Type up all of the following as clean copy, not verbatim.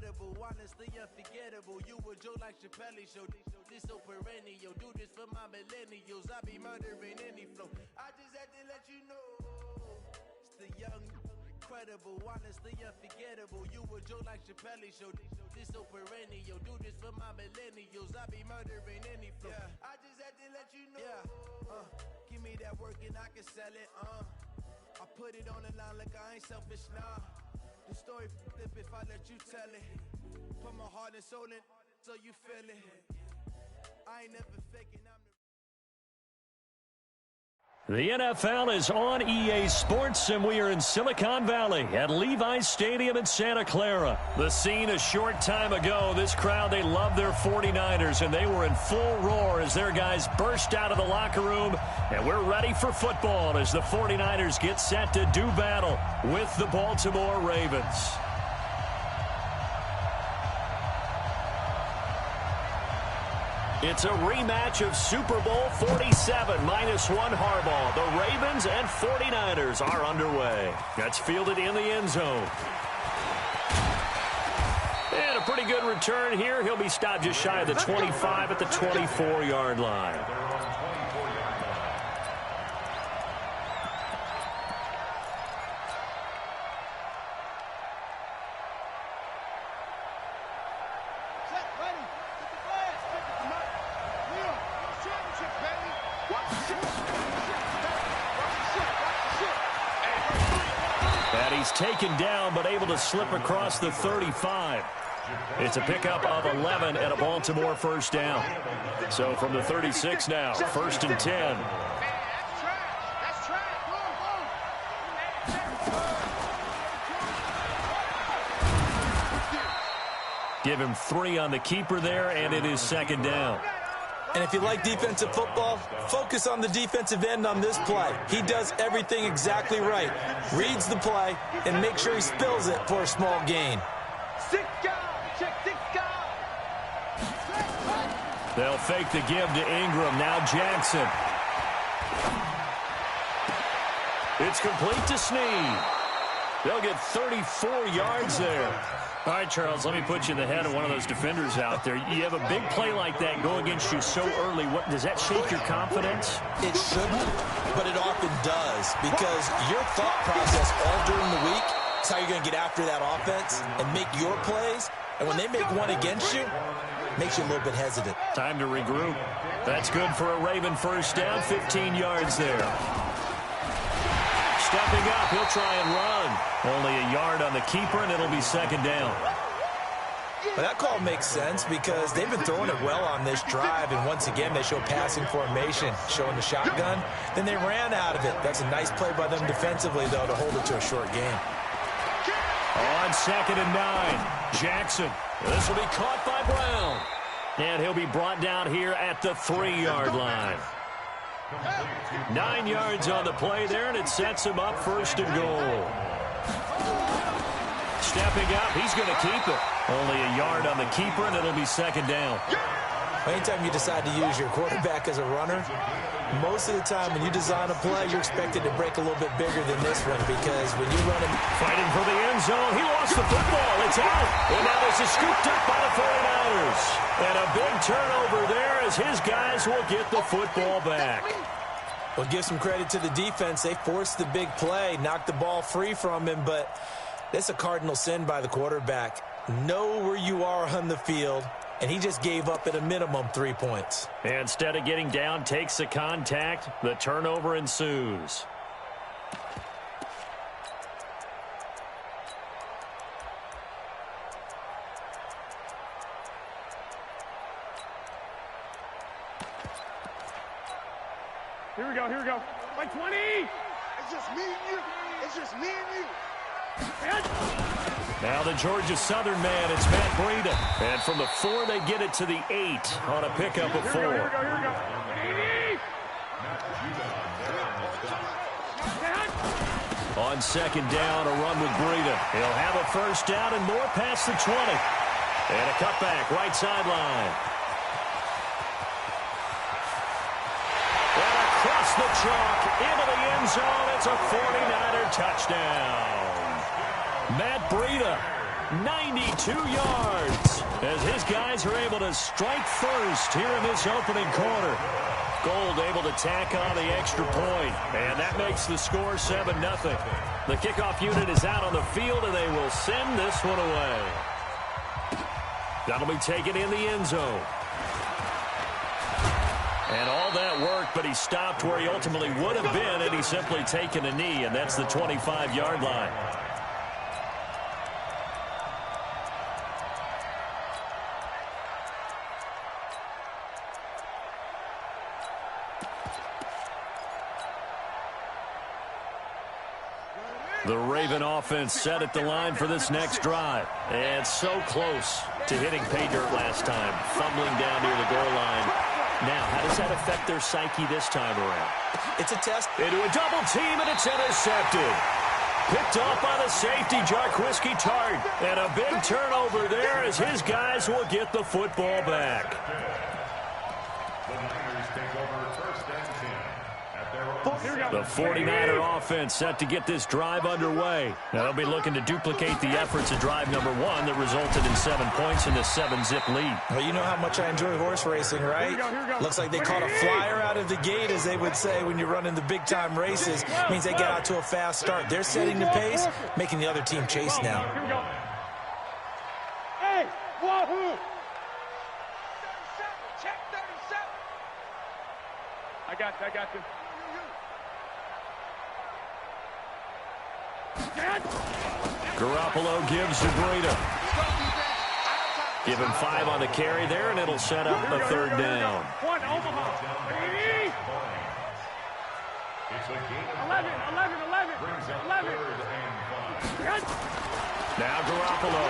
incredible, honestly unforgettable. You a joke like Chappelle Show. This so perennial. Do this for my millennials. I be murdering any flow. I just had to let you know. It's the young, incredible, honestly unforgettable. You a joke like Chappelle Show. This so perennial. Do this for my millennials. I be murdering any flow. I just had to let you know. Give me that work and I can sell it. I put it on the line like I ain't selfish, nah. The story flip if I let you tell it. Put my heart and soul in so you feel it. I ain't never faking, I'm The NFL is on EA Sports, and we are in Silicon Valley at Levi's Stadium in Santa Clara. The scene a short time ago, this crowd, they love their 49ers, and they were in full roar as their guys burst out of the locker room. And we're ready for football as the 49ers get set to do battle with the Baltimore Ravens. It's a rematch of Super Bowl 47 -1 Harbaugh. The Ravens and 49ers are underway. That's fielded in the end zone. And a pretty good return here. He'll be stopped just shy of the 25 at the 24-yard line. Taken down, but able to slip across the 35. It's a pickup of 11 and a Baltimore first down. So from the 36 now, 1st and 10. Give him 3 on the keeper there, and it is 2nd down. And if you like defensive football, focus on the defensive end on this play. He does everything exactly right. Reads the play and makes sure he spills it for a small gain. They'll fake the give to Ingram. Now Jackson. It's complete to Snead. They'll get 34 yards there. All right, Charles, let me put you in the head of one of those defenders out there. You have a big play like that go against you so early. What does that shake your confidence? It shouldn't, but it often does, because your thought process all during the week is how you're going to get after that offense and make your plays. And when they make one against you, it makes you a little bit hesitant. Time to regroup. That's good for a Raven first down, 15 yards there. Stepping up, he'll try and run. Only a yard on the keeper, and it'll be 2nd down. Well, that call makes sense because they've been throwing it well on this drive, and once again, they show passing formation, showing the shotgun. Then they ran out of it. That's a nice play by them defensively, though, to hold it to a short gain. On 2nd and 9, Jackson. This will be caught by Brown. And he'll be brought down here at the 3-yard line. 9 yards on the play there, and it sets him up 1st and goal. Stepping up, he's going to keep it. Only a yard on the keeper, and it'll be 2nd down. Anytime you decide to use your quarterback as a runner, most of the time when you design a play, you're expected to break a little bit bigger than this one, because when you run him... Fighting for the end zone, he lost the football. It's out. And now this is scooped up by the 49ers. And a big turnover there as his guys will get the football back. Well, give some credit to the defense. They forced the big play, knocked the ball free from him, but that's a cardinal sin by the quarterback. Know where you are on the field, and he just gave up at a minimum 3 points. And instead of getting down, takes the contact. The turnover ensues. Here we go, here we go. By 20! It's just me and you. It's just me and you. Now the Georgia Southern man, it's Matt Breida. And from the 4, they get it to the 8 on a pickup of 4. Here we go. On 2nd down, a run with Breida. He'll have a first down and more past the 20. And a cutback, right sideline. And across the chalk, into the end zone. It's a 49er touchdown. Matt Breida 92 yards as his guys are able to strike first here in this opening quarter. Gold able to tack on the extra point, and that makes the score 7-0. The kickoff unit is out on the field, and they will send this one away. That'll be taken in the end zone. And all that work, but he stopped where he ultimately would have been, and he's simply taken a knee, and that's the 25-yard line. The Raven offense set at the line for this next drive. And so close to hitting pay dirt last time, fumbling down near the goal line. Now, how does that affect their psyche this time around? It's a test. Into a double team, and it's intercepted. Picked off by the safety, Jarquiski Tart. And a big turnover there as his guys will get the football back. The 49er offense set to get this drive underway. Now they'll be looking to duplicate the efforts of drive number 1 that resulted in 7 points in this 7-zip lead. Well, you know how much I enjoy horse racing, right? Here we go. Looks like they caught a flyer out of the gate, as they would say when you're running the big-time races. Means they get out to a fast start. They're setting the pace, making the other team chase now. Here we go. Hey, wahoo! Check 37. I got you. Garoppolo gives to Breida. Give him 5 on the carry there, and it'll set up a third down. 1, Omaha. 11. Now Garoppolo.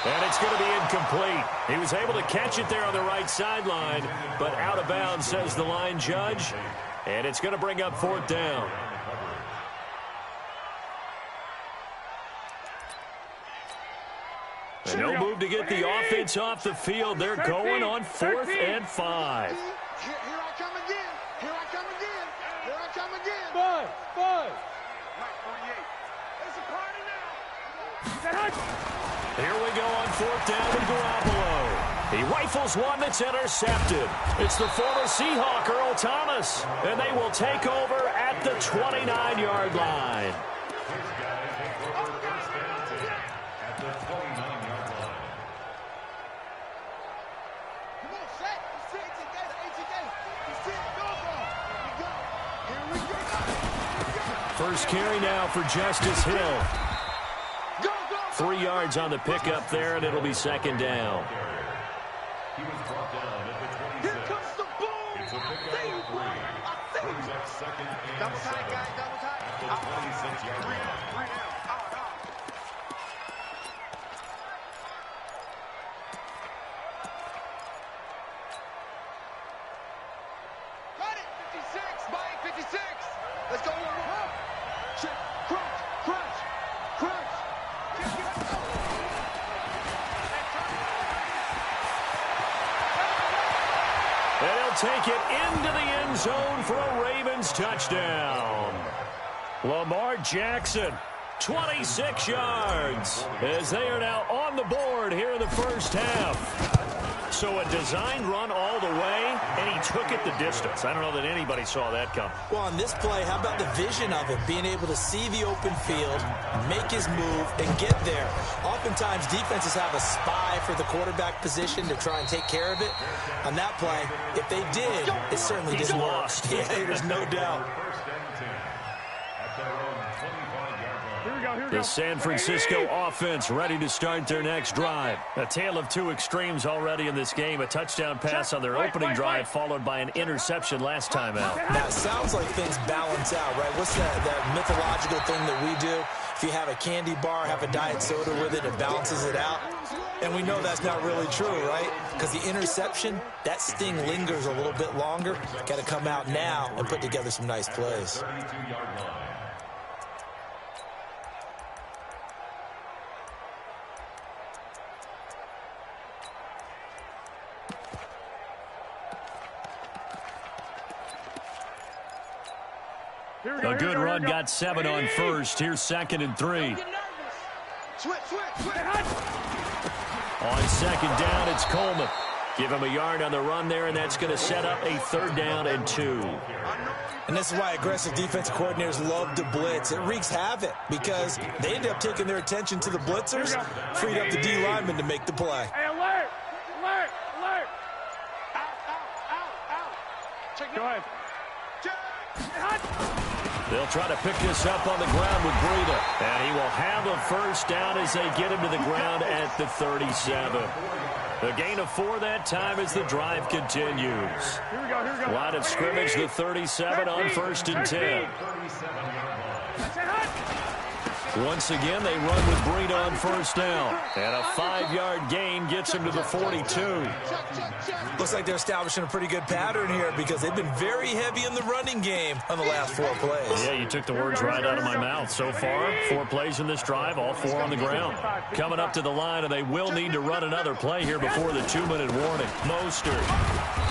And it's going to be incomplete. He was able to catch it there on the right sideline, but out of bounds, says the line judge. And it's going to bring up 4th down. And no move to get the offense off the field. They're going on 4th and 5. Here I come again. Bud. Mike 48. It's a party now. Here we go on 4th down with Garoppolo. He rifles one that's intercepted. It's the former Seahawk, Earl Thomas. And they will take over at the 29-yard line. First carry now for Justice Hill. 3 yards on the pickup there, and it'll be 2nd down. He was brought down at the 26. Here comes the ball. It's a pickup for 3. Brings up 2nd and 7. Double tight. At the 26-yard line. 3 down. Got it. 56. Mike, 56. Let's go. Check. Crunch. And he'll take it into the end zone for a Ravens touchdown. Lamar Jackson, 26 yards, as they are now on the board here in the first half. So a designed run all the way, and he took it the distance. I don't know that anybody saw that come. Well, on this play, how about the vision of him, being able to see the open field, make his move, and get there. Oftentimes, defenses have a spy for the quarterback position to try and take care of it. On that play, if they did, it certainly didn't work. Lost. Yeah, there's no doubt. The San Francisco offense ready to start their next drive. A tale of 2 extremes already in this game. A touchdown pass on their opening drive, followed by an interception last time out. Now, it sounds like things balance out, right? What's that mythological thing that we do? If you have a candy bar, have a diet soda with it, it balances it out. And we know that's not really true, right? Because the interception, that sting lingers a little bit longer. Got to come out now and put together some nice plays. A good run got 7 on first. Here's 2nd and 3. On 2nd down, it's Coleman. Give him a yard on the run there, and that's going to set up a 3rd down and 2. And this is why aggressive defensive coordinators love to blitz. It wreaks havoc because they end up taking their attention to the blitzers, freed up the D lineman to make the play. Hey, alert! Alert! Alert! Go ahead. They'll try to pick this up on the ground with Breida. And he will have a 1st down as they get him to the ground at the 37. A gain of 4 that time as the drive continues. Here we go. Line of scrimmage, the 37 on 1st and 10. Once again, they run with Breida on 1st down. And a 5-yard gain gets him to the 42. Looks like they're establishing a pretty good pattern here because they've been very heavy in the running game on the last 4 plays. Yeah, you took the words right out of my mouth. So far, 4 plays in this drive, all 4 on the ground. Coming up to the line, and they will need to run another play here before the 2-minute warning. Mostert.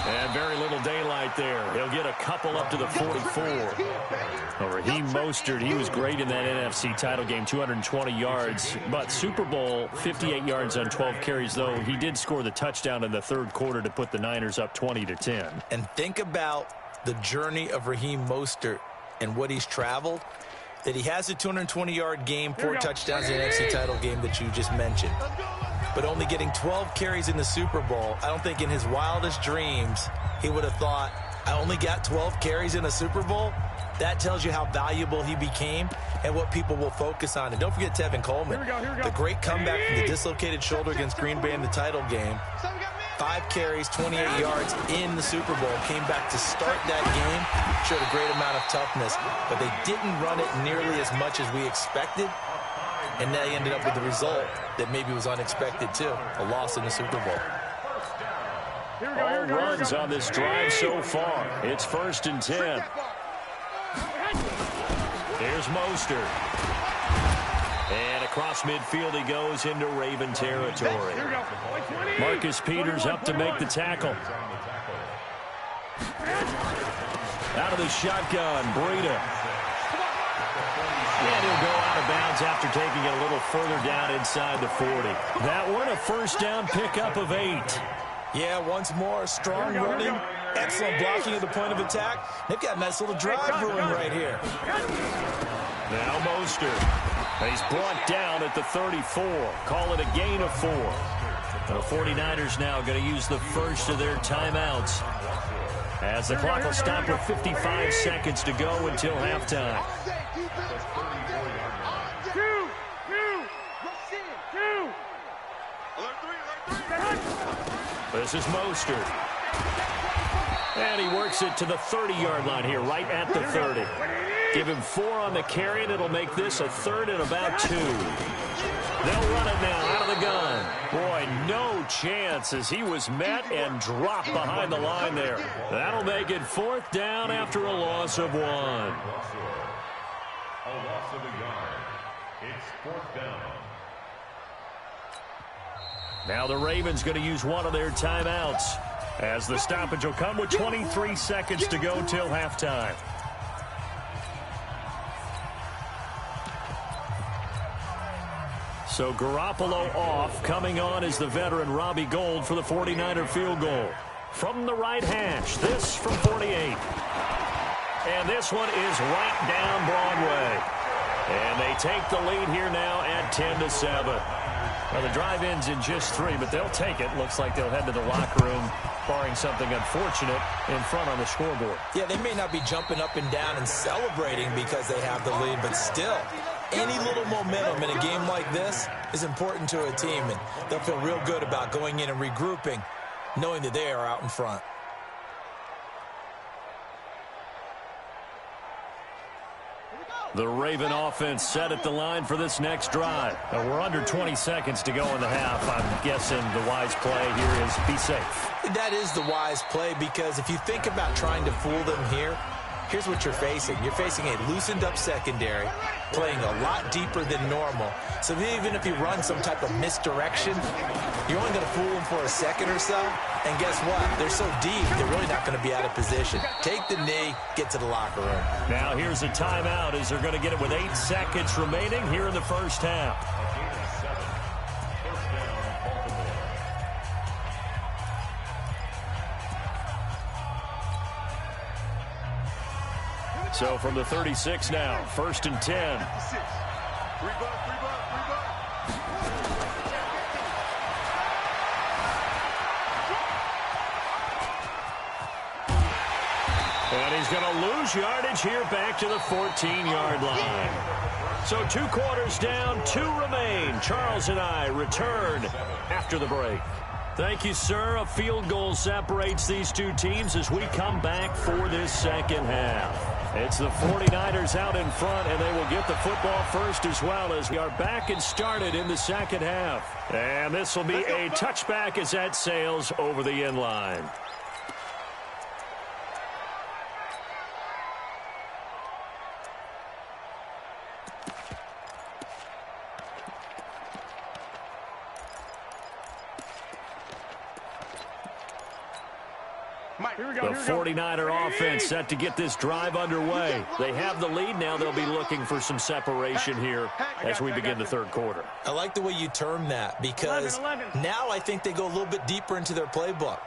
And very little daylight there. He'll get a couple up to the 44. Raheem Mostert, he was great in that NFC title game, 220 yards. But Super Bowl, 58 yards on 12 carries, though. He did score the touchdown in the 3rd quarter to put the Niners up 20-10. And think about the journey of Raheem Mostert and what he's traveled. That he has a 220-yard game, 4 touchdowns in the NFC title game that you just mentioned. But only getting 12 carries in the Super Bowl, I don't think in his wildest dreams he would have thought, I only got 12 carries in a Super Bowl? That tells you how valuable he became and what people will focus on. And don't forget Tevin Coleman, the great comeback from the dislocated shoulder against Green Bay in the title game. 5 carries, 28 yards in the Super Bowl. Came back to start that game. Showed a great amount of toughness. But they didn't run it nearly as much as we expected. And they ended up with the result that maybe was unexpected, too. A loss in the Super Bowl. All runs on this drive so far. It's 1st and 10. Here's Mostert. And across midfield he goes into Raven territory. Marcus Peters up to make the tackle. Out of the shotgun, Breida. And he'll go out of bounds after taking it a little further down inside the 40. That one, a 1st down pickup of 8. Yeah, once more, strong running, excellent blocking at the point of attack. They've got a nice little drive brewing right here. Now Mostert. He's brought down at the 34. Call it a gain of 4. The 49ers now going to use the first of their timeouts as the clock will stop with 55 seconds to go until halftime. This is Mostert. And he works it to the 30-yard line here, right at the 30. Give him 4 on the carry, and it'll make this a 3rd and about 2. They'll run it now out of the gun. Boy, no chance as he was met and dropped behind the line there. That'll make it 4th down after a loss of 1. A loss of a yard. It's 4th down. Now the Ravens going to use one of their timeouts as the stoppage will come with 23 seconds to go till halftime. So Garoppolo off. Coming on is the veteran Robbie Gould for the 49er field goal. From the right hash, this from 48. And this one is right down Broadway. And they take the lead here now at 10-7. Well, the drive ends in just 3, but they'll take it. Looks like they'll head to the locker room, barring something unfortunate in front on the scoreboard. Yeah, they may not be jumping up and down and celebrating because they have the lead, but still, any little momentum in a game like this is important to a team, and they'll feel real good about going in and regrouping, knowing that they are out in front. The Raven offense set at the line for this next drive. We're under 20 seconds to go in the half. I'm guessing the wise play here is be safe. That is the wise play because if you think about trying to fool them here, here's what you're facing. You're facing a loosened-up secondary, playing a lot deeper than normal. So even if you run some type of misdirection, you're only going to fool them for a second or so. And guess what? They're so deep, they're really not going to be out of position. Take the knee, get to the locker room. Now here's a timeout as they're going to get it with 8 seconds remaining here in the first half. So from the 36 now, 1st and 10. And he's going to lose yardage here back to the 14-yard line. So 2 quarters down, 2 remain. Charles and I return after the break. Thank you, sir. A field goal separates these two teams as we come back for this second half. It's the 49ers out in front, and they will get the football first as well as we are back and started in the second half. And this will be a touchback as that sails over the end line. The 49er offense set to get this drive underway. They have the lead now. They'll be looking for some separation here as we begin the third quarter. I like the way you term that because now I think they go a little bit deeper into their playbook.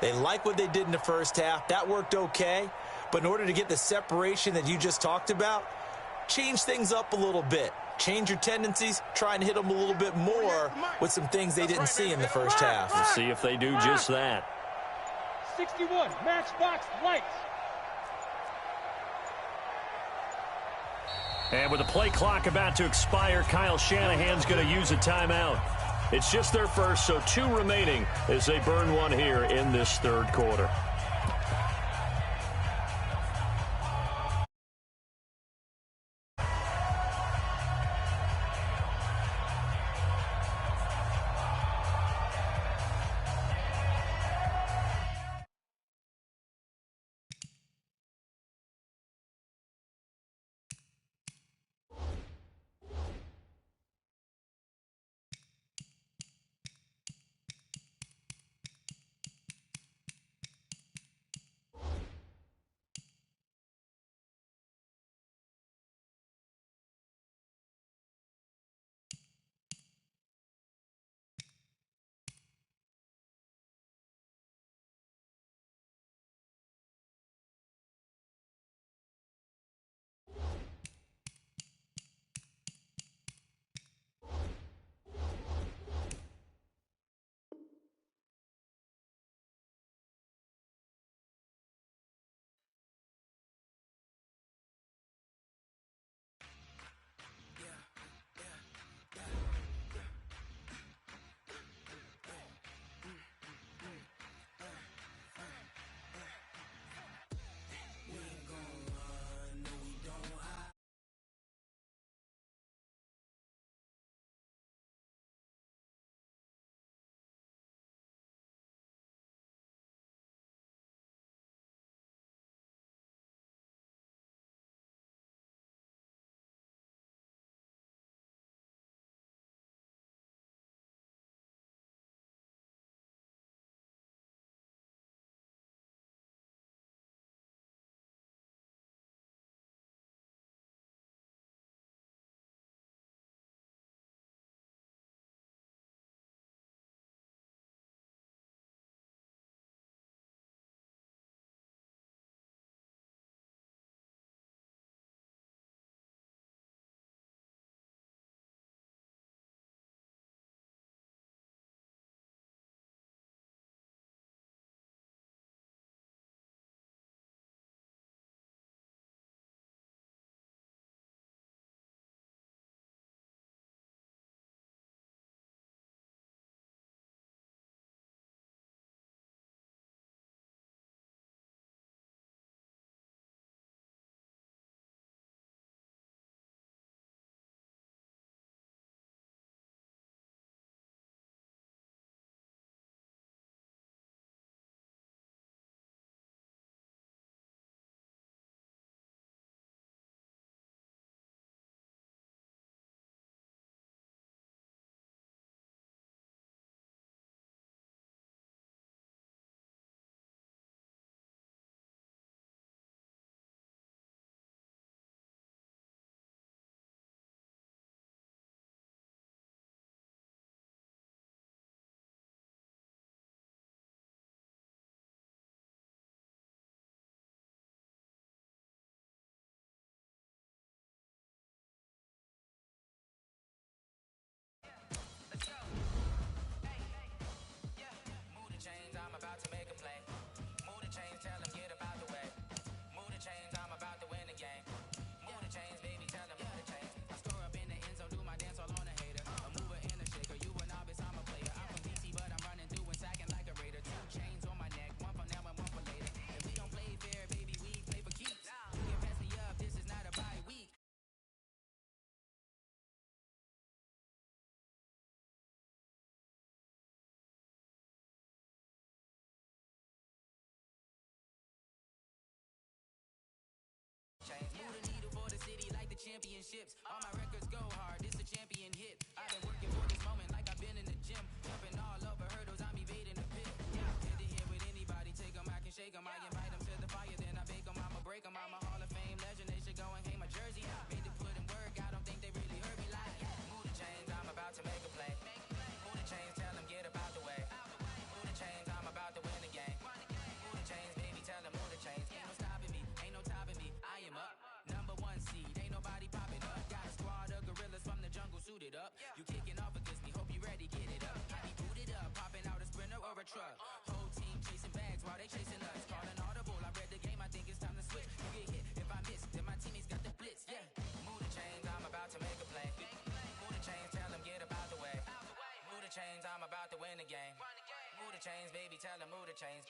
They like what they did in the first half. That worked okay. But in order to get the separation that you just talked about, change things up a little bit. Change your tendencies, try and hit them a little bit more with some things they didn't see in the first half. We'll see if they do just that. 61, matchbox lights. And with the play clock about to expire, Kyle Shanahan's going to use a timeout. It's just their first, so 2 remaining as they burn one here in this third quarter. championships. All my records go hard, this a champion hit. I've been working for this moment like I've been in the gym. Jumping all over hurdles, I'm evading the pit. Head to head with anybody, take them, I can shake them. I invite them to the fire, then I bake them. I'ma break them. I'm a Hall of Fame legend, they should go and hang my jersey. Made to put in work, I don't think they really heard me like. Move the chains, I'm about to make a play. Move the chains, tell them get up out the way. Move the chains, I'm about to win the game. Move the chains, baby, tell them move the chains. Ain't no stopping me, ain't no topping me. I am up, number one seed, ain't nobody popping up. Got a squad of gorillas from the jungle suited up. You kicking off against me, hope you ready, get it up. I be booted up, popping out a Sprinter or a truck. Whole team chasing bags while they chasing us. Calling audible, I read the game, I think it's time to switch. You get hit, if I miss, then my teammates got the blitz, yeah. Move the chains, I'm about to make a play. Move the chains, tell them get up out the way. Move the chains, I'm about to win the game. Move the chains, baby, tell them move the chains.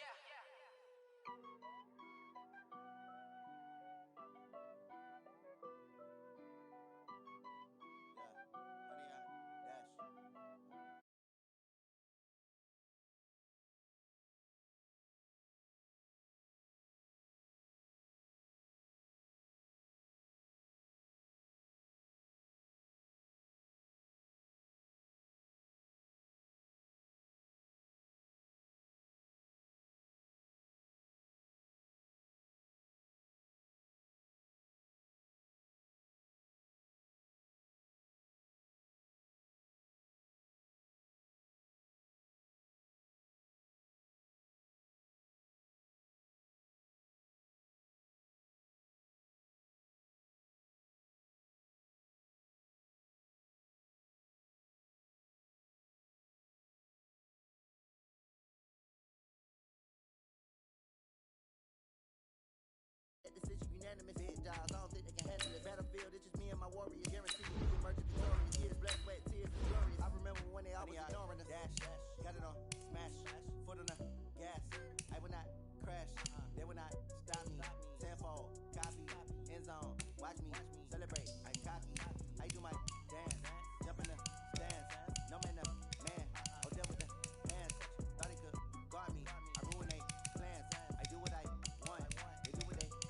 Decision unanimous, hit jobs, I don't think they can handle it. Battlefield, it's just me and my warrior. Guarantee you, we emerge victorious. Years, blood, sweat, tears, and glorious. I remember when they always ignoring us. Dash, got it on, smash, foot on the gas. I will not crash, they will not stop me. Tenfold, copy, end zone, watch me celebrate. I'm cocky, I do my dance, jump in the stands. No man, up, man, oh, deal with the hands. Thought he could guard me, I ruin they plans. I do what I want, they do what they can.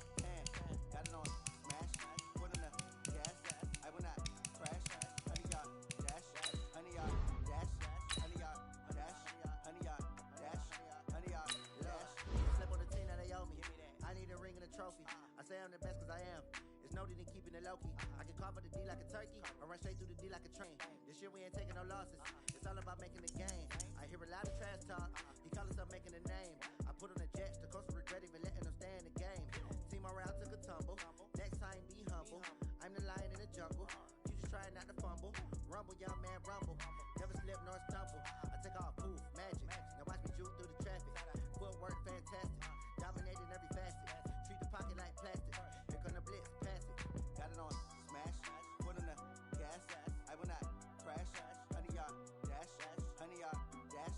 Got it on, smash, foot on the gas. I will not crash, 100-yard dash, 100-yard dash, 100-yard dash, 100-yard dash, 100-yard dash. Slip on the team that they owe me. I need a ring and a trophy. I say I'm the best cause I am. It's no need in keeping it low-key. I can carve the D like a turkey, or run straight through the D like a train. This year we ain't taking no losses. It's all about making the game. I hear a lot of trash talk. He call himself making a name. I put on the jets, the coach regret even letting them stay in the game. Team around took a tumble. Next time be humble. I'm the lion in the jungle. You just trying not to fumble. Rumble, young man, rumble. Never slip nor stumble. I take off, poof, magic. Now watch me juke through the traffic. Footwork fantastic. Dominating every facet. Treat the pocket like plastic. Here come the blitz, pass it. Got it on, smash. Foot on the gas. I will not crash. 100-yard dash. 100-yard dash.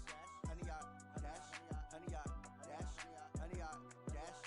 100-yard dash. 100-yard dash. 100-yard dash.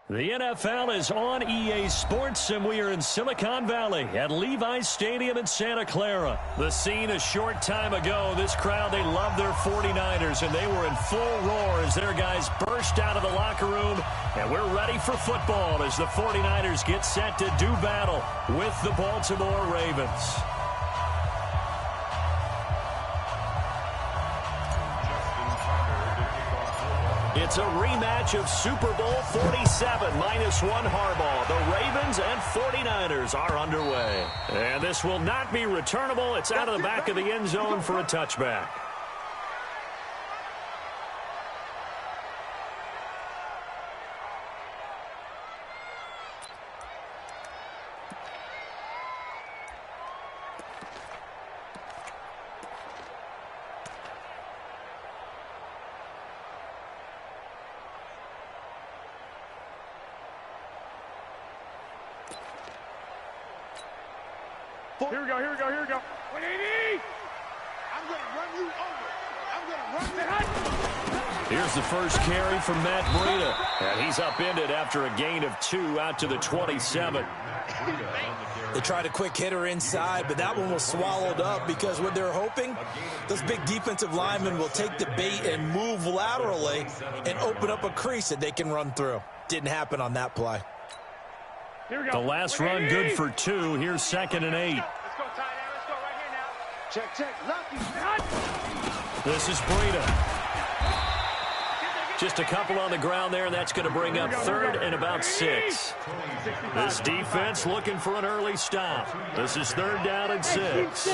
The NFL is on EA Sports, and we are in Silicon Valley at Levi's Stadium in Santa Clara. The scene a short time ago, this crowd, they love their 49ers, and they were in full roar as their guys burst out of the locker room. And we're ready for football as the 49ers get set to do battle with the Baltimore Ravens. It's a rematch of Super Bowl 47, -1 Harbaugh. The Ravens and 49ers are underway. And this will not be returnable. It's out of the back of the end zone for a touchback. Here we go. 180! I'm going to run you over. I'm going to run you over. Here's the first carry from Matt Breida. And he's upended after a gain of 2 out to the 27. They tried a quick hitter inside, but that one was swallowed up because what they're hoping, those big defensive linemen will take the bait and move laterally and open up a crease that they can run through. Didn't happen on that play. Here we go. The last run good for 2. Here's 2nd and 8. Let's go, tight end. Let's go right here now. Check. Lucky. This is Breida. Just a couple on the ground there, and that's going to bring up 3rd and about 6. This defense looking for an early stop. This is 3rd down and 6.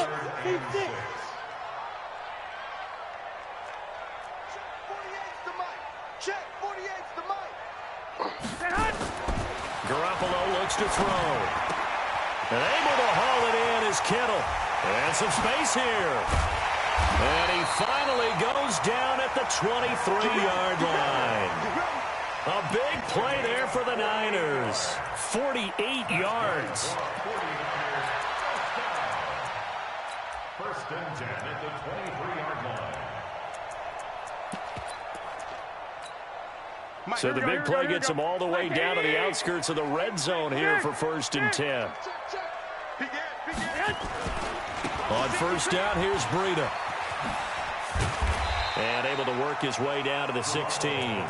Check 48's the mic. Garoppolo looks to throw. And able to haul it in is Kittle. And some space here. And he finally goes down at the 23-yard line. A big play there for the Niners. 48 yards. 1st and 10 at the 23-yard line. So the big play gets him all the way down to the outskirts of the red zone here for 1st and 10. On 1st down, here's Breida. And able to work his way down to the 16.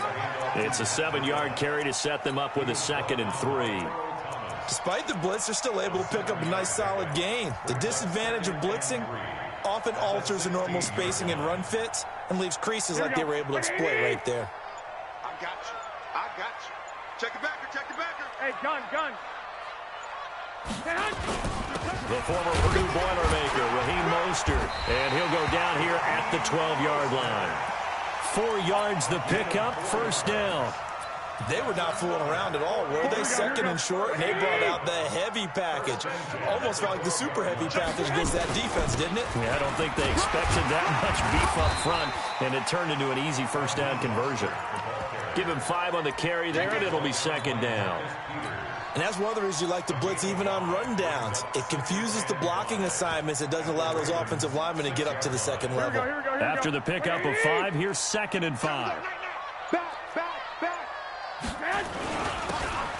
It's a 7-yard carry to set them up with a 2nd and 3. Despite the blitz, they're still able to pick up a nice solid gain. The disadvantage of blitzing often alters the normal spacing and run fits and leaves creases like they were able to exploit right there. I got you. Check the backer. Hey, gun. The former Purdue Boilermaker, Raheem Mostert. And he'll go down here at the 12-yard line. 4 yards the pickup, 1st down. They were not fooling around at all, were they? 2nd and short, and they brought out the heavy package. Almost felt like the super heavy package against that defense, didn't it? Yeah, I don't think they expected that much beef up front, and it turned into an easy 1st down conversion. Give him 5 on the carry there, and it'll be 2nd down. And that's one of the reasons you like to blitz even on rundowns. It confuses the blocking assignments. It doesn't allow those offensive linemen to get up to the 2nd level. After the pickup of 5, here's 2nd and 5.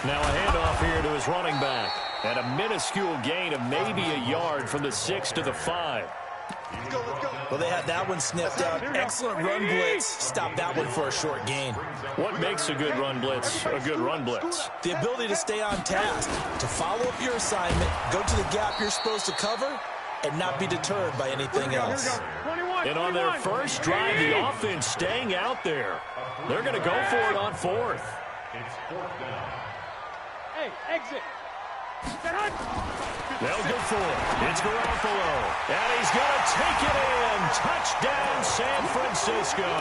Now a handoff here to his running back. And a minuscule gain of maybe a yard from the 6 to the 5. Well, they had that one sniffed out. Excellent run blitz. Stop that one for a short gain. What makes a good run blitz a good run blitz? The ability to stay on task, to follow up your assignment, go to the gap you're supposed to cover, and not be deterred by anything else. And on their first drive, the offense staying out there. They're going to go for it on 4th. It's 4th down. Hey, exit. They'll go for it. It's Garoppolo. And he's going to take it in. Touchdown, San Francisco.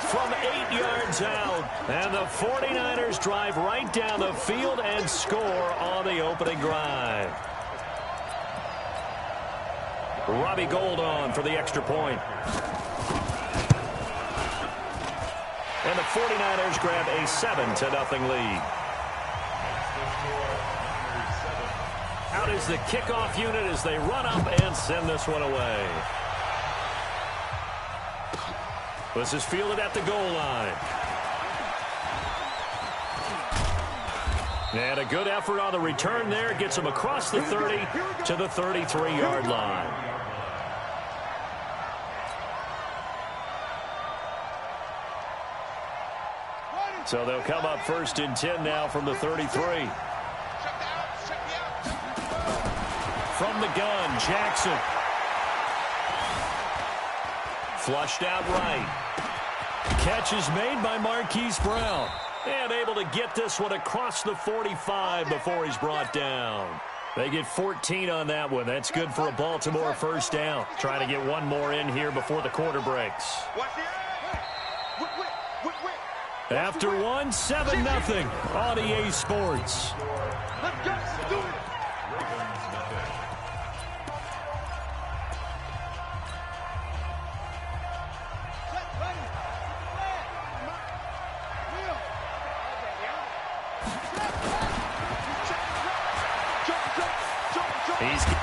From 8 yards out. And the 49ers drive right down the field and score on the opening drive. Robbie Gould on for the extra point. And the 49ers grab a 7-0 lead. Out is the kickoff unit as they run up and send this one away. This is fielded at the goal line. And a good effort on the return there. Gets him across the 30 to the 33-yard line. So they'll come up 1st and 10 now from the 33. From the gun, Jackson. Flushed out right. Catch is made by Marquise Brown. And able to get this one across the 45 before he's brought down. They get 14 on that one. That's good for a Baltimore first down. Trying to get one more in here before the quarter breaks. After one, 7-0 on EA Sports. Let's go. Do it.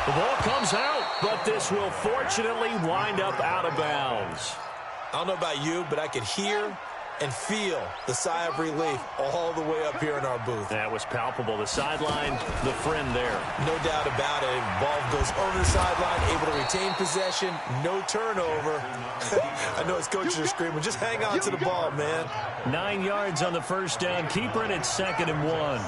The ball comes out, but this will fortunately wind up out of bounds. I don't know about you, but I could hear and feel the sigh of relief all the way up here in our booth. That was palpable. The sideline, the friend there. No doubt about it. Ball goes over the sideline, able to retain possession, no turnover. I know his coaches are screaming, just hang on to the ball, man. 9 yards on the first down. Keeper in at 2nd and 1.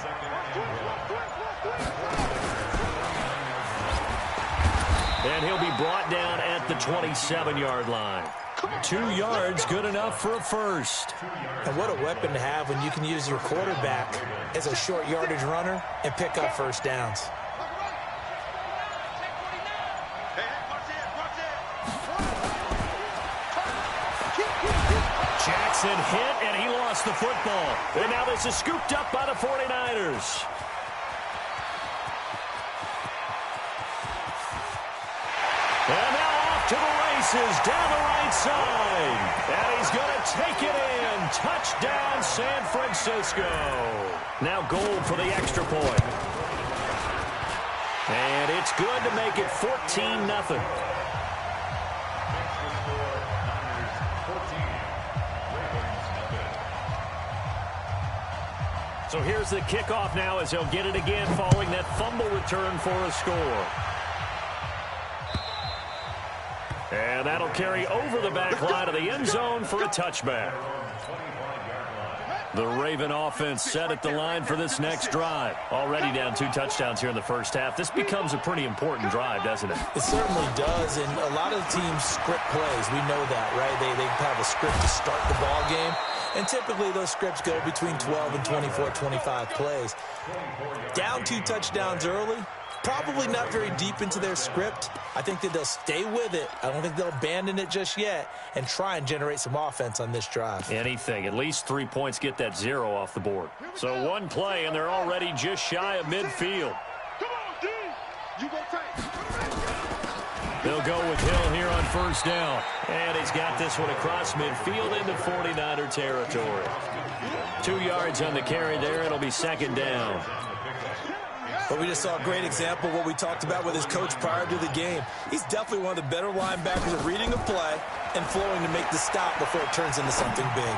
And he'll be brought down at the 27-yard line. 2 yards, good enough for a first. And what a weapon to have when you can use your quarterback as a short yardage runner and pick up first downs. Jackson hit, and he lost the football. And now this is scooped up by the 49ers. And now off to the races down the right side. And he's going to take it in. Touchdown, San Francisco. Now goal for the extra point. And it's good to make it 14-0. So here's the kickoff now as he'll get it again following that fumble return for a score. And that'll carry over the back line of the end zone for a touchback. The Raven offense set at the line for this next drive. Already down 2 touchdowns here in the first half. This becomes a pretty important drive, doesn't it? It certainly does, and a lot of the teams script plays. We know that, right? They have a script to start the ball game, and typically those scripts go between 12 and 24, 25 plays. Down 2 touchdowns early, probably not very deep into their script. I think that they'll stay with it. I don't think they'll abandon it just yet and try and generate some offense on this drive. Anything. At least 3 points, get that 0 off the board. So one play, and they're already just shy of midfield. Come on, D. You gonna take. They'll go with Hill here on first down. And he's got this one across midfield into 49er territory. 2 yards on the carry there. It'll be 2nd down. But we just saw a great example of what we talked about with his coach prior to the game. He's definitely one of the better linebackers at reading a play and flowing to make the stop before it turns into something big.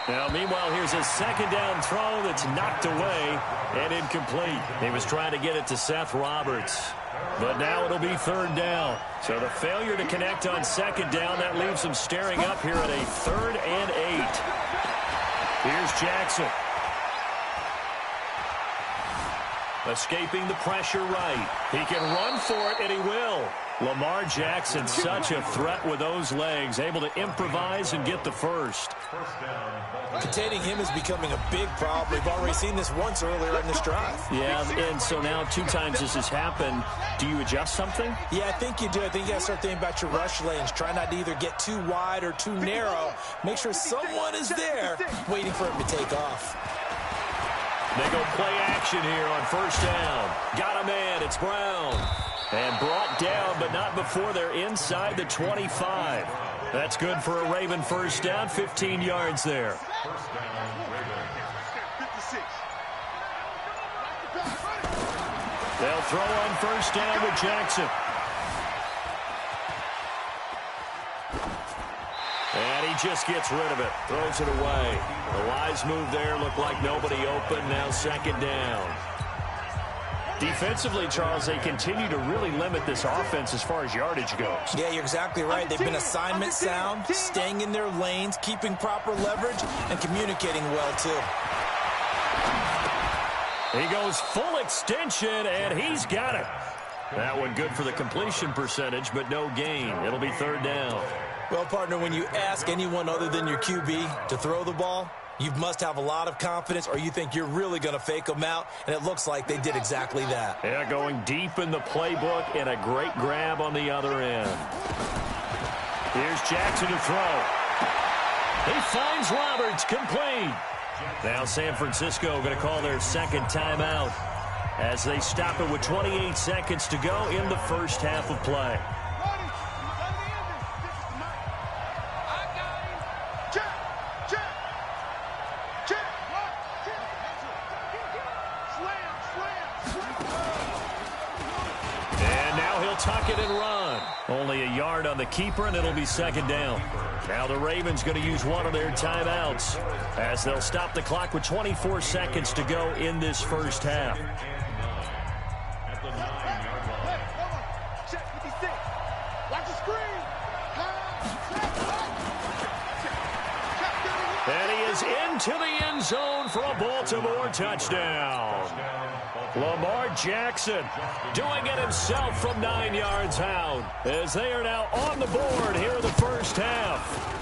Now, meanwhile, here's a 2nd down throw that's knocked away and incomplete. He was trying to get it to Seth Roberts. But now it'll be 3rd down. So the failure to connect on 2nd down, that leaves him staring up here at a 3rd and 8. Here's Jackson. Escaping the pressure right. He can run for it, and he will. Lamar Jackson, such a threat with those legs, able to improvise and get the first. Containing him is becoming a big problem. We've already seen this once earlier in this drive. Yeah, and so now 2 times this has happened. Do you adjust something? Yeah, I think you do. I think you got to start thinking about your rush lanes. Try not to either get too wide or too narrow. Make sure someone is there waiting for him to take off. They go play action here on first down. Got a man. It's Brown. And brought down, but not before they're inside the 25. That's good for a Raven first down. 15 yards there. They'll throw on first down with Jackson. And he just gets rid of it. Throws it away. The wise move there. Looked like nobody open. Now second down. Defensively, Charles, they continue to really limit this offense as far as yardage goes. Yeah, you're exactly right. They've been assignment sound, staying in their lanes, keeping proper leverage, and communicating well, too. He goes full extension, and he's got it. That one good for the completion percentage, but no gain. It'll be third down. Well, partner, when you ask anyone other than your QB to throw the ball, you must have a lot of confidence, or you think you're really going to fake them out, and it looks like they did exactly that. Yeah, going deep in the playbook, and a great grab on the other end. Here's Jackson to throw. He finds Roberts, complete. Now San Francisco going to call their second timeout as they stop it with 28 seconds to go in the first half of play. Tuck it and run. Only a yard on the keeper, and it'll be second down. Now the Ravens going to use one of their timeouts as they'll stop the clock with 24 seconds to go in this first half. At the 9-yard line. Check 56. Watch the screen. And he is into the end zone for a Baltimore touchdown. Lamar Jackson doing it himself from 9 yards out as they are now on the board here in the first half.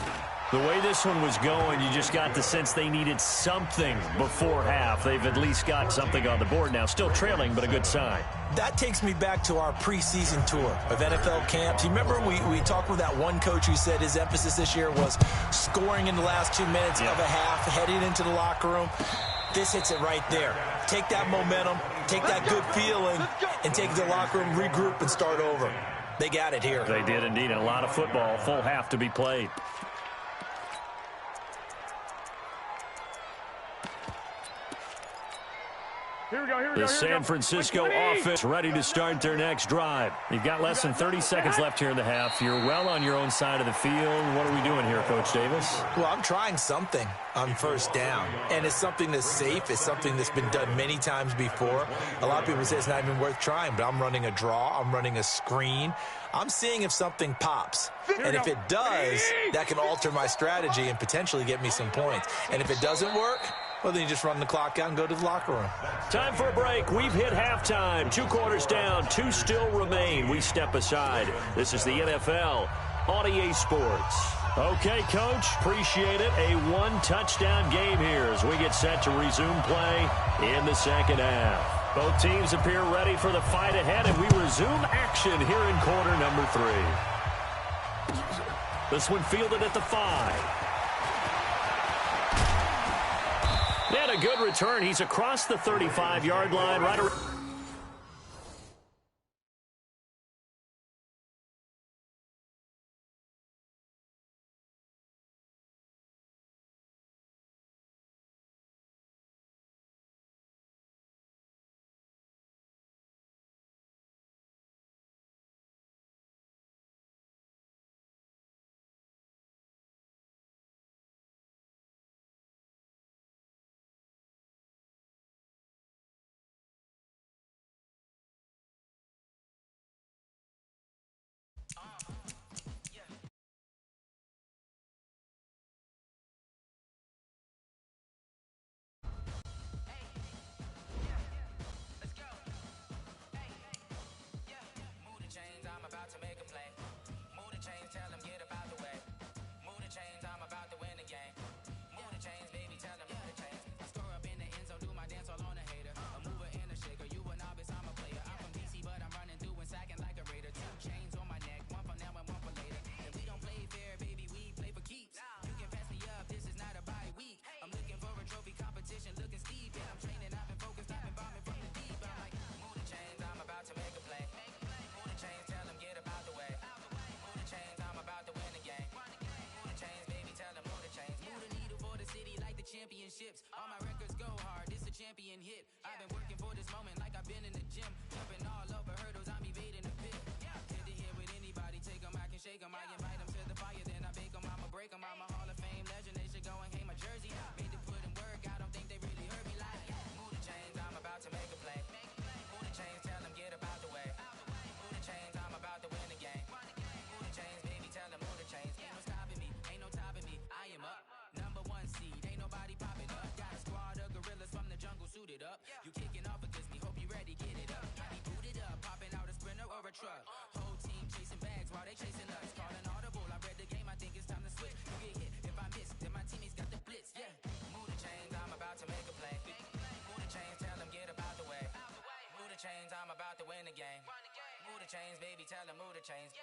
The way this one was going, you just got the sense they needed something before half. They've at least got something on the board now. Still trailing, but a good sign. That takes me back to our preseason tour of NFL camps. You remember we talked with that one coach who said his emphasis this year was scoring in the last 2 minutes of a half, heading into the locker room. This hits it right there. Take that momentum, take that good feeling, and take the locker room, regroup, and start over. They got it here. They did indeed. And a lot of football, full half to be played. Here we go. The San Francisco offense ready to start their next drive. You've got less than 30 seconds left here in the half. You're well on your own side of the field. What are we doing here, Coach Davis? Well, I'm trying something on first down, and it's something that's safe. It's something that's been done many times before. A lot of people say it's not even worth trying, but I'm running a draw. I'm running a screen. I'm seeing if something pops, and if it does, that can alter my strategy and potentially get me some points. And if it doesn't work, well, then you just run the clock out and go to the locker room. Time for a break. We've hit halftime. 2 quarters down. 2 still remain. We step aside. This is the NFL on EA Sports. Okay, Coach. Appreciate it. A 1-touchdown game here as we get set to resume play in the second half. Both teams appear ready for the fight ahead, and we resume action here in quarter number 3. This one fielded at the 5. And a good return. He's across the 35-yard line right around. All my records go hard, this a champion hit. I've been working for this moment like I've been in the gym. Jumping all over hurdles, I'm evading the pit. Head to head with anybody, take them, I can shake them. I invite them to the fire, then I bake them, I'ma break them. I'm a Hall of I'm about to win the game. Move the chains, baby, tell them move the chains.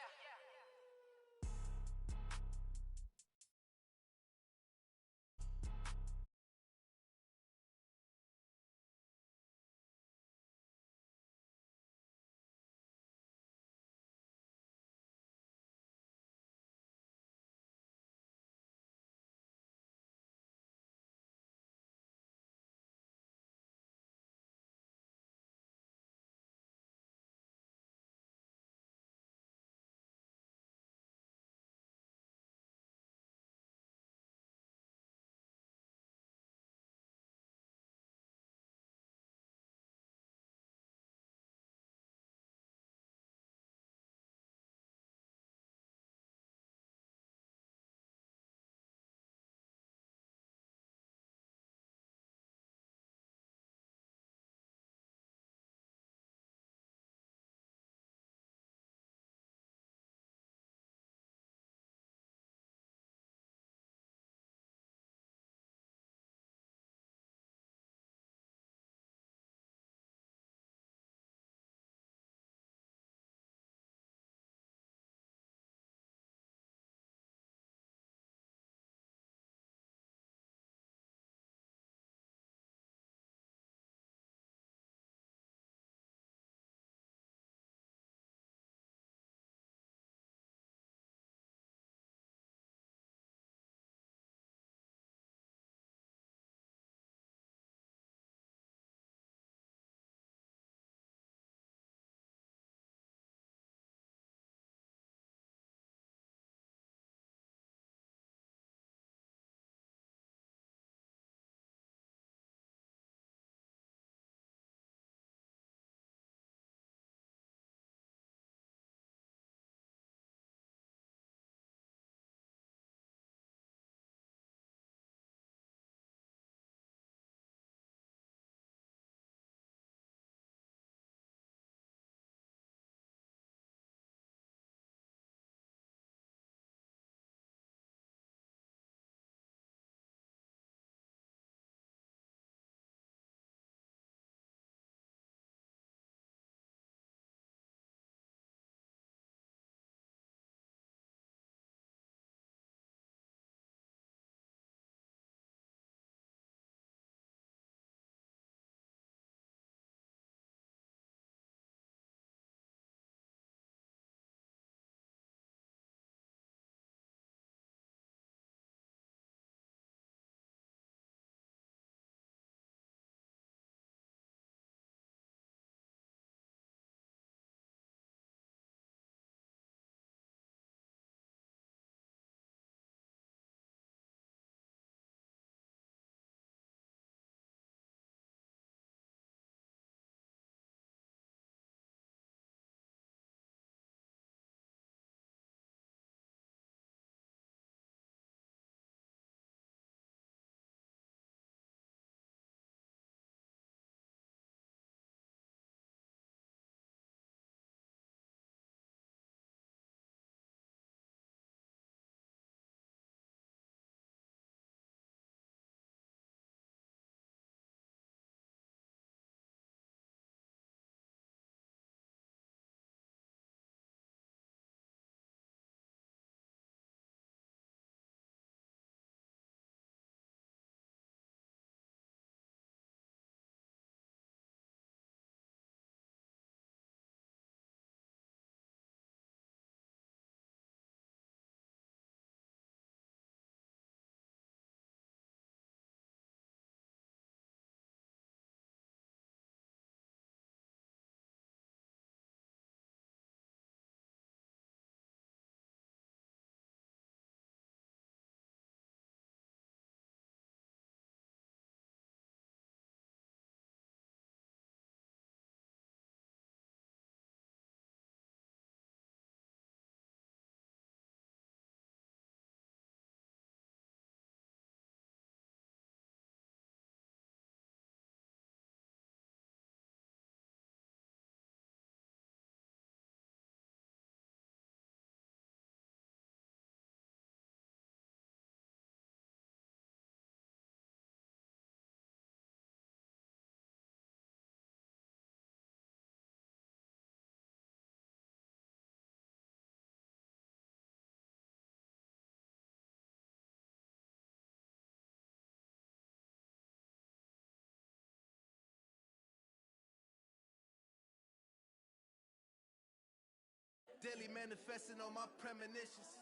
Daily manifesting on my premonitions.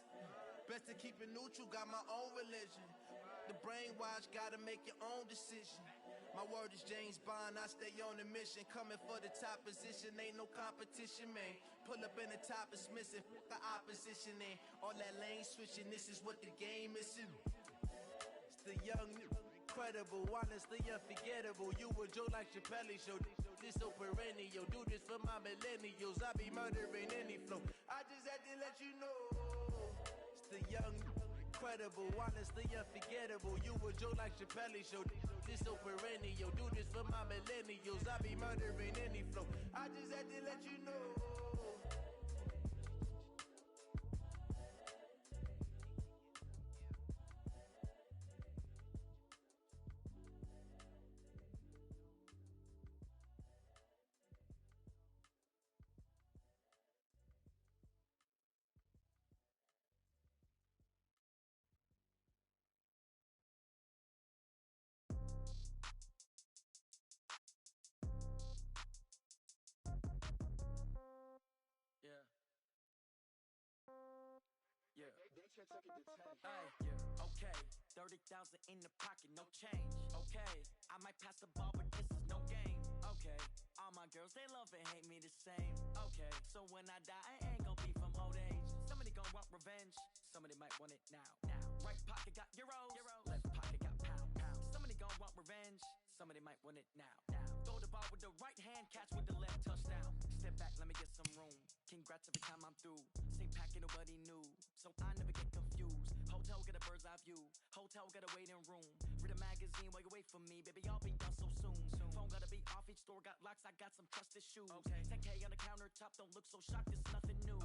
Best to keep it neutral, got my own religion. The brainwash, gotta make your own decision. My word is James Bond, I stay on a mission. Coming for the top position, ain't no competition, man. Pull up in the top is missing, fuck the opposition, and all that lane switching, this is what the game is. It's the young, incredible, honestly unforgettable. You a Joe like Chappelle show, this so perennial. Do this for my millennials, I be murdering any flow. I just had to let you know. It's the young, incredible, honestly unforgettable. You a Joe like Chappelle show, this so perennial. Do this for my millennials, I be murdering any flow. I just had to let you know. Okay, 30,000 in the pocket, no change. Okay, I might pass the ball, but this is no game. Okay, all my girls, they love and hate me the same. Okay, so when I die, I ain't gon' be from old age. Somebody gon' want revenge, somebody might want it now. Right pocket got euros, left pocket got pound. Somebody gon' want revenge, somebody might want it now. Throw the ball with the right hand, catch with the left, touchdown. Step back, let me get some room. Congrats every time I'm through. Same packet, nobody knew, so I never get confused. Hotel get a bird's eye view. Hotel got a waiting room. Read a magazine while you wait for me, baby. I'll be done so soon. Phone gotta be off. Each store got locks. I got some trusted shoes. 10K on the countertop. Don't look so shocked. It's nothing new.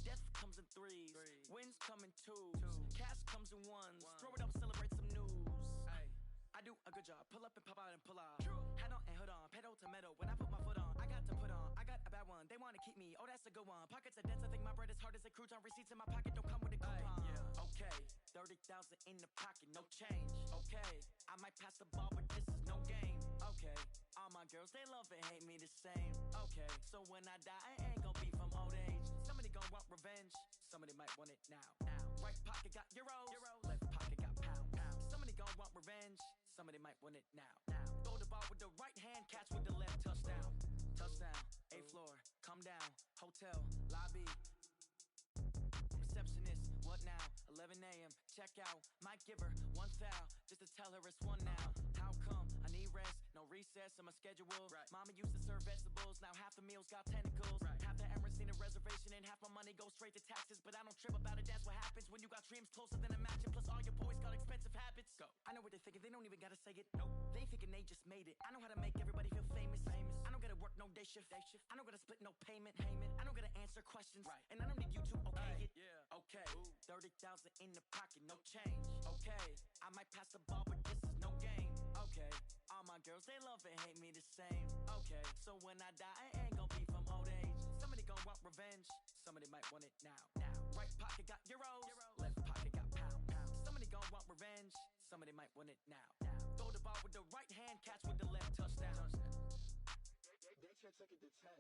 Death comes in threes. Wins come in twos. Cash comes in ones. Throw it up, celebrate some news. I do a good job. Pull up and pop out and pull out. Head on and hood on. Pedal to metal. When I put my foot on, I got to put on. I got a bad one. They wanna keep me. Oh, that's a good one. Pockets are dense. I think my bread is hard as a crouton. Receipts in my pocket don't come with a coupon. Okay, 30,000 in the pocket, no change. Okay, I might pass the ball, but this is no game. Okay, all my girls, they love and hate me the same. Okay, so when I die, I ain't gon' be from old age. Somebody gon' want revenge, somebody might want it now. Right pocket got euros, left pocket got pound. Somebody gon' want revenge, somebody might want it now. Throw the ball with the right hand, catch with the left, touchdown. Touchdown, 8th floor, come down, hotel, lobby. Receptionist, what now? 11 a.m., check out. Might give her one foul, just to tell her it's one now. How come? I need rest, no recess in my schedule. Mama used to serve vegetables, now half the meals got tentacles. Half the Emirates need a reservation and half my money goes straight to taxes. But I don't trip about it, that's what happens when you got dreams closer than a mansion. Plus all your boys got expensive habits. Go. I know what they're thinking, they don't even gotta say it. Nope. They ain't thinking they just made it. I know how to make everybody feel famous. I don't gotta work no day shift. I don't gotta split no payment. I don't gotta answer questions. And I don't need you to okay it. Okay, 30,000 in the pocket, no change. Okay, I might pass the ball, but this is no game. Okay, all my girls, they love and hate me the same. Okay, so when I die, I ain't gon' be from old age. Somebody gon' want revenge, somebody might want it now. Right pocket got euros, left pocket got pound. Somebody gon' want revenge, somebody might want it now. Throw the ball with the right hand, catch with the left, touchdown. They can't take it to 10.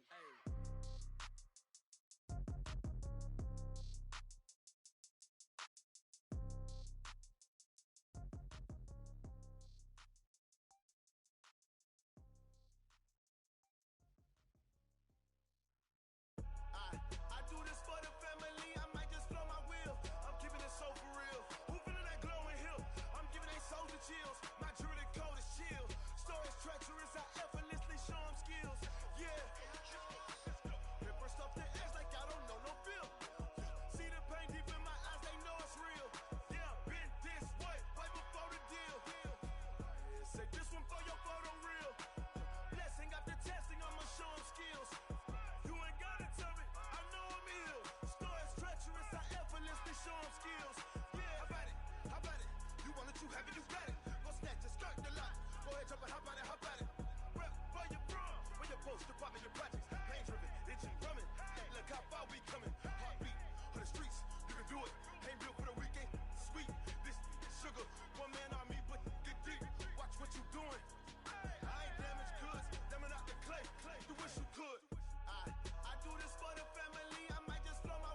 I do this for the family, I might just blow my wheel. I'm keeping it so for real. Who feeling that glowing hill? I'm giving they soldier chills. My jewelry code is chill. Stories treacherous, I effortlessly show them skills. Yeah. Paper stuff the edge like I don't know no feel. See the pain deep in my eyes, they know it's real. Yeah, been this way, way before the deal. Say this one for your photo reel. Blessing after testing, I'ma show them skills. You ain't gotta tell me, I know I'm ill. Stories treacherous, I effortlessly show them skills. Yeah, how about it? How about it? You want it, you have it, you got it. Go snatch it, skirt the lot. Go ahead, jump it, how about it? How about it? Rep where you from? Where you post, department, your projects. Pain driven, itchy, drumming. Hey, look how far we coming. Heartbeat on the streets, you can do it. Ain't built for the weekend. Sweet, this sugar. One man army, but get deep. Watch what you doing. I ain't damaged goods, damn it out the clay. You wish you could. I do this for the family, I might just blow my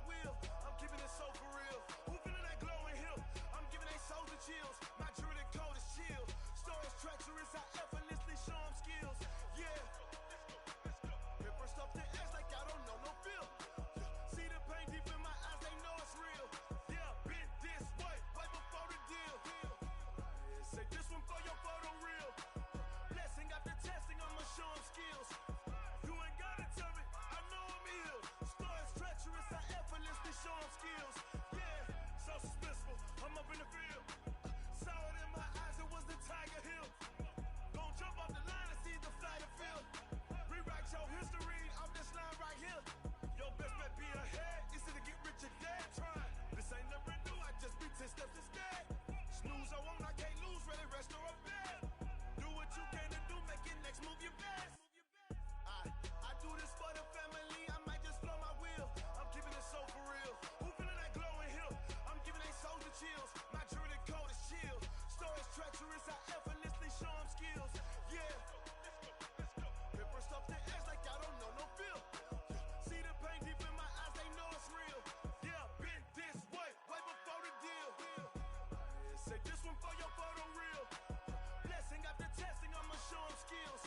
skills.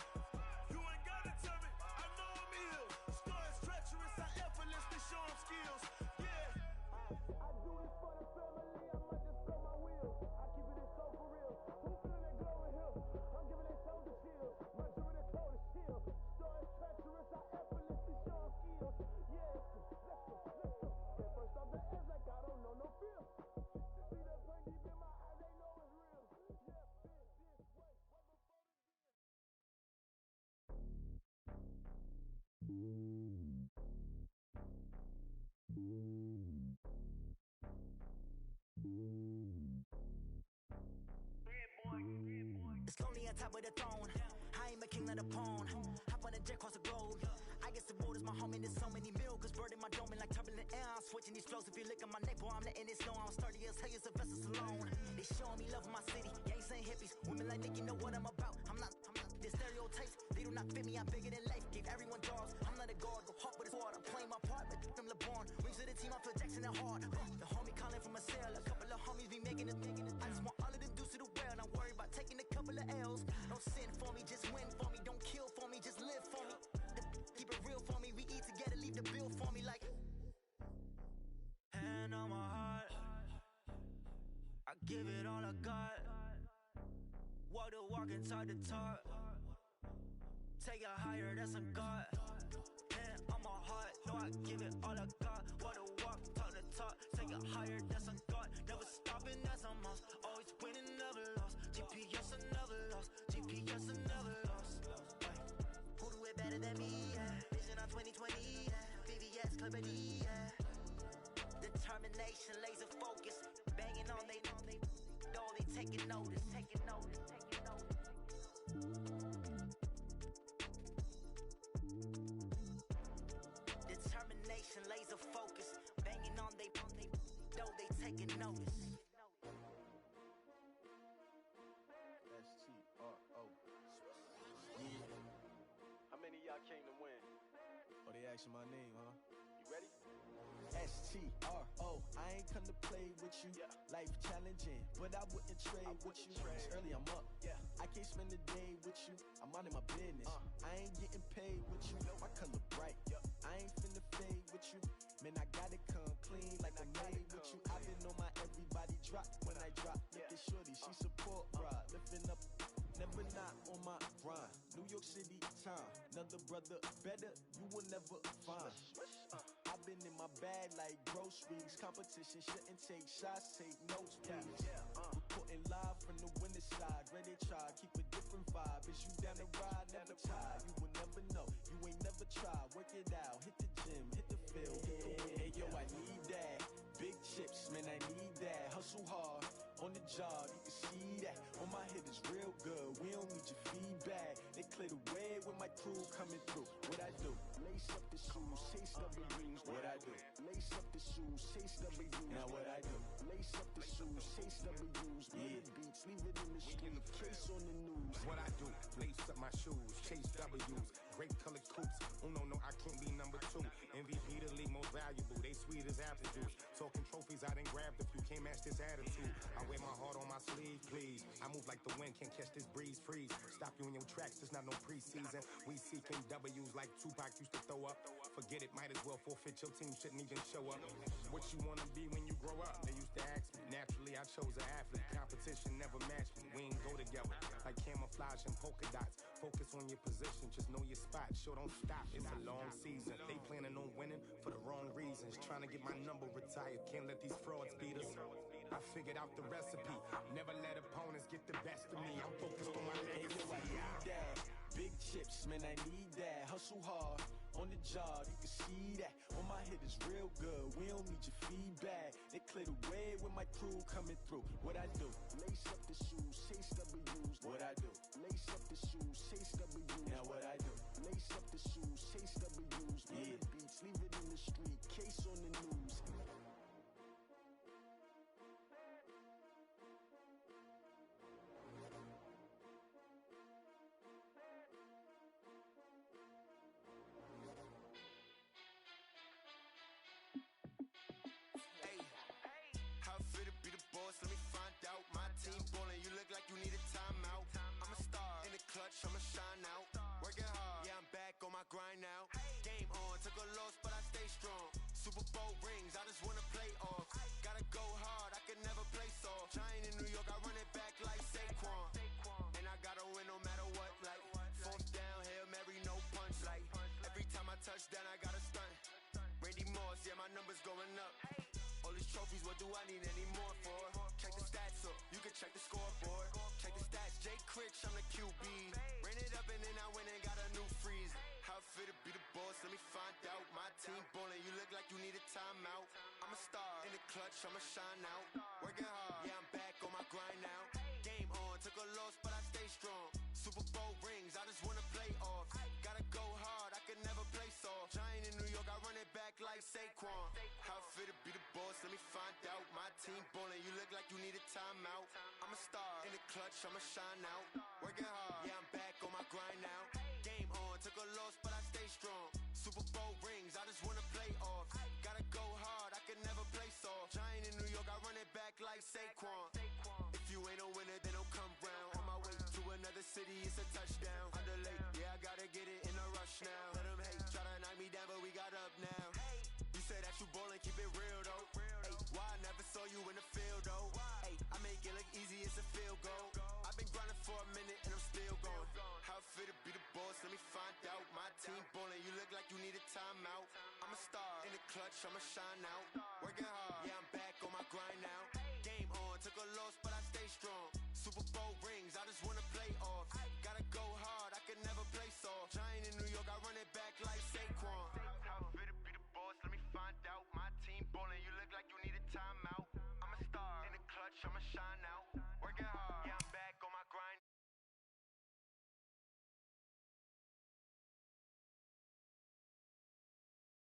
You ain't gotta tell me, I know I'm ill. Score is treacherous, I effortlessly show him skills. Yeah. I do this for the family, I might just throw my wheels. I keep it so for real. Who feeling that glow in here? I'm giving that soldier chill. My jewelry the cold is chill. Score is treacherous, I effortlessly show him skills. Yeah, let's go. At first off the edge like I don't know no fear. See that pain deep in my eyes, they know it's real. Yeah, been this way, right before the It's lonely on top of the throne. I ain't a king of the pawn. Hop on a jet across the globe. I guess the road is my home and there's so many milkers burning my dome and like turbulent air. I'm switching these flows. If you look at my neck, boy, I'm letting it slow. I'm sturdy as hell, it's a vessel alone. They showing me love in my city. Gangs ain't hippies. Women like Nick, you know what I'm about. I'm not the stereotypes. They do not fit me. I'm bigger than life. Give everyone jobs. I'm not a guard. Go hard with his water. I'm playing my part, but I'm LeBron. Rings to the team. I feel Jackson and hard. The homie calling from a cell. A couple of homies be making it. I just want all of them dudes to the well. Don't worry about taking a couple of L's. Don't sin for me, just win for me. Don't kill for me, just live for me. Keep it real for me. We eat together, leave the bill for me like. Hand on my heart, I give it all I got. Walk the walk and talk the talk. Take it higher, that's a God. Hand on my heart, no, I give it all I got. Walk the walk, talk the talk. Take it higher, that's a God. Never stopping, that's a must. Always winning, never lost. GPS, I never lost. GPS, I never lost. Who do it better than me? Yeah. Vision on 2020. Yeah. VVS, Clarity. Yeah. Determination, laser focus. Banging on they though they taking notice. Determination, laser focus. Banging on they though they taking notice. S-T-R-O. Yeah. How many of y'all came to win? Oh, they asking my name, huh? You ready? S-T-R-O. I ain't come to play with you. Yeah. Life challenging, but I wouldn't trade with you. It's early, I'm up. Yeah. I can't spend the day with you. I'm minding my business. I ain't getting paid with you. My color bright. Yeah. I ain't finna fade with you. Man, I gotta come clean like I'm made with you. I've been on my everybody drop when I drop. Look at shorty, she support rod. Lifting up, never not on my grind. New York City time. Another brother better, you will never find. I've been in my bag like groceries. Competition shouldn't take shots, take notes, please. Reporting live from the winning side. Ready to try, keep a different vibe. Is you down the ride, never tired. You will never know, you ain't never tried. Work it out, hit the gym, hit the field, hit the win. Hey yo, I need that. Big chips, man, I need that. Hustle hard, on the job, you can see that. On my head is real good, we don't need your feedback. They clear the way when my crew coming through. What I do? Lace up the shoes, chase W's. What I do? Lace up the shoes, chase W's. Now what I do? Lace up the shoes, chase W's. Murder beats, leave it in the street, case on the news. What I do? Lace up my shoes, chase W's. Great colored coops. Oh no, I can't be number 2. MVP the league most valuable. They sweet as apple juice. Talking trophies, I done grabbed a few. Can't match this attitude. I wear my heart on my sleeve, please. I move like the wind, can't catch this breeze. Freeze. Stop you in your tracks. There's not no preseason. We seeking W's like Tupac used to throw up. Forget it, might as well forfeit. Your team shouldn't even show up. What you wanna be when you grow up? They used to ask me. Naturally, I chose an athlete. Competition never matched me. We ain't go together like camouflage and polka dots. Focus on your position, just know your spot. Sure, don't stop. It's a long season. They planning on winning for the wrong reasons. Trying to get my number retired. Can't let these frauds beat us. I figured out the recipe. Never let opponents get the best of me. I'm focused on my legacy. I need that. Big chips, man, I need that. Hustle hard, on the job, you can see that. On my head is real good, we don't need your feedback. They clear the way when my crew coming through. What I do? Lace up the shoes, chase W's. What I do? Lace up the shoes, chase W's. Now what I do? Lace up the shoes, chase W's. Murder beats, leave it in the street, case on the news. I'ma shine out. Working hard, yeah, I'm back on my grind now. Game on, took a loss, but I stay strong. Super Bowl rings, I just wanna play off. Gotta go hard, I can never play soft. Giant in New York, I run it back like Saquon. And I gotta win no matter what, like fourth down, Hail Mary, no punch. Like every time I touch down, I gotta stunt. Randy Moss, yeah, my numbers going up. All these trophies, what do I need any more for? Check the stats up, you can check the scoreboard. Check the stats, Jay Critch, I'm the QB. Ran it up and then I went and got a new freeze. How fit to be the boss, let me find out. My team ballin', you look like you need a timeout. I'm a star, in the clutch, I'ma shine out. Working hard, yeah, I'm back on my grind now. Game on, took a loss, but I stay strong. Super Bowl rings, I just wanna play off. Gotta go hard, I can never play soft. Giant in New York, I run it back like Saquon. How fit to be the boss, let me find out. My team ballin', you look like you need a timeout. I'm a star, in the clutch, I'ma shine out. Working hard, yeah, I'm back on my grind now. Game on, took a loss, but I stay strong. Super Bowl rings, I just wanna play off. Gotta go hard, I can never play soft. Giant in New York, I run it back like Saquon. If you ain't a winner, then don't come round. On my way to another city, it's a touchdown. Underlay, yeah, I gotta get it in a rush now. Let them hate, try to knock me down, but we got up now. You say that you ballin', keep it real though. Hey, why I never saw you in the field though? Hey, I make it look easy, it's a field goal. I've been grinding for a minute and I'm still going. How fit to be the boss, let me find out. My team ballin', you look like you need a timeout. I'm a star, in the clutch, I'ma shine out. Working hard, yeah, I'm back on my grind now. Game on, took a loss, but I stay strong. Super Bowl rings, I just wanna play off. Gotta go hard.